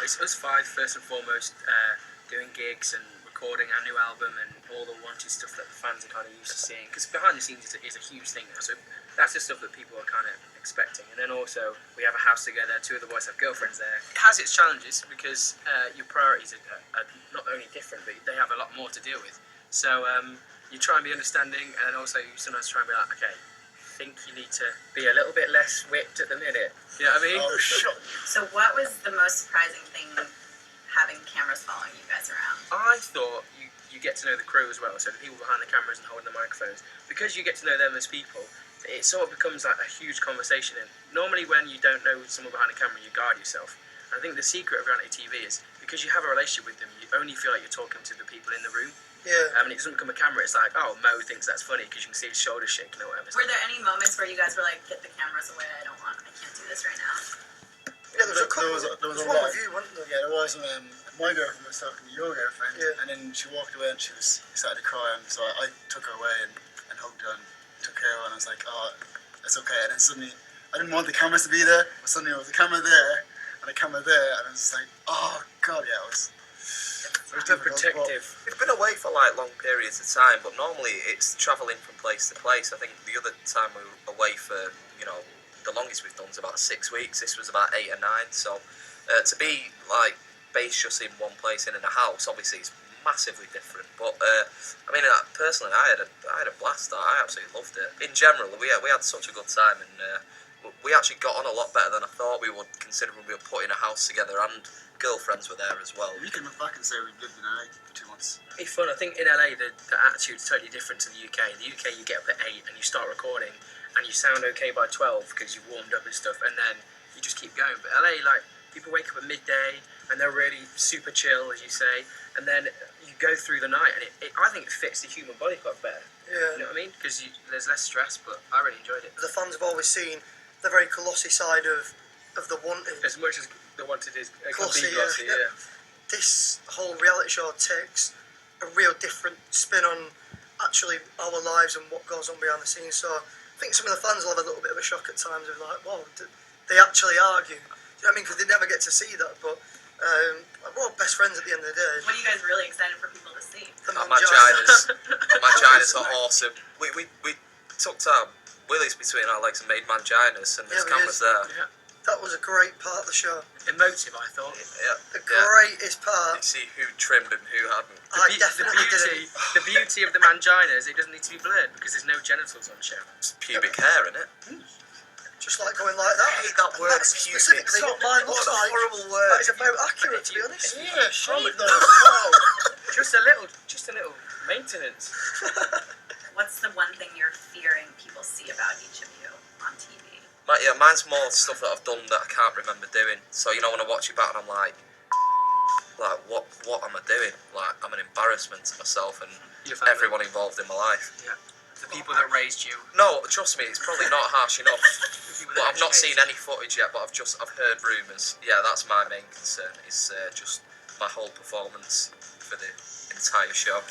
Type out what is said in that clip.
it's us five first and foremost, doing gigs and recording our new album and all the Wanted stuff that the fans are kind of used to seeing. Because behind the scenes is a huge thing now, so that's the stuff that people are kind of expecting. And then also we have a house together. Two of the boys have girlfriends there. It has its challenges because your priorities are not only different, but they have a lot more to deal with. So you try and be understanding, and also you sometimes try and be like, okay, I think you need to be a little bit less whipped at the minute. You know what I mean? Oh, sure. So what was the most surprising thing having cameras following you guys around? I thought you get to know the crew as well, so the people behind the cameras and holding the microphones. Because you get to know them as people, it sort of becomes like a huge conversation. And normally when you don't know someone behind the camera, you guard yourself. And I think the secret of reality TV is because you have a relationship with them, you only feel like you're talking to the people in the room. Yeah. And it doesn't become a camera. It's like, oh, Mo thinks that's funny because you can see his shoulders shaking or whatever. Were there any moments where you guys were like, get the cameras away, I can't do this right now? Yeah, there was a lot. With you, wasn't there? Yeah, there was. My girlfriend was talking to your girlfriend, Yeah. and then she walked away and she started crying. So I took her away and hugged her and took care of her, and I was like, oh, it's okay. And then suddenly, I didn't want the cameras to be there, but suddenly there was a camera there and a camera there, and I was just like, oh god, yeah, it was protective. We've been away for like long periods of time, but normally it's travelling from place to place. I think the other time we were away for, the longest we've done is about 6 weeks. This was about 8 or 9. So to be like based just in one place in a house, obviously it's massively different. But personally, I had a blast. I absolutely loved it. In general, we had such a good time, and we actually got on a lot better than I thought we would, considering we were putting a house together and girlfriends were there as well. We can look back and say we've lived in LA for 2 months. It's fun. I think in LA the attitude's totally different to the UK. In the UK you get up at 8 and you start recording and you sound okay by 12 because you've warmed up and stuff, and then you just keep going. But LA, like, people wake up at midday and they're really super chill, as you say, and then you go through the night, and I think it fits the human body quite better. Yeah. You know what I mean? Because there's less stress, but I really enjoyed it. The fans have always seen the very glossy side of the Wanted. As much as the Wanted is Glossy, glossy, yeah. This whole reality show takes a real different spin on actually our lives and what goes on behind the scenes. So I think some of the fans will have a little bit of a shock at times of like, wow, they actually argue. Do you know what I mean? Because they never get to see that. But we're all best friends at the end of the day. What are you guys really excited for people to see? The Our Manginas. Manginas are awesome. We tucked our willies between our legs and made Manginas, and there's Yeah, we cameras did. there. Yeah. That was a great part of the show. Emotive, I thought. Yeah. The greatest You part. see who trimmed and who hadn't. I definitely didn't. The beauty of the Manginas, it doesn't need to be blurred because there's no genitals on show. It's pubic hair, innit? Just like going like that. I hate that word, That's pubic. specifically what mine What looks a like. horrible That word. is about accurate, to be honest. Yeah, surely Shave those. those. Just a little maintenance. What's the one thing you're fearing people see about each of you on TV? Mine's more stuff that I've done that I can't remember doing. So, when I watch it back and I'm like, what am I doing? Like, I'm an embarrassment to myself and Your family. everyone involved in my life. Yeah. The people that raised you. No, trust me, it's probably not harsh enough. The people But that I've not educated seen any footage yet, but I've heard rumours. Yeah, that's my main concern, is just my whole performance for the entire show.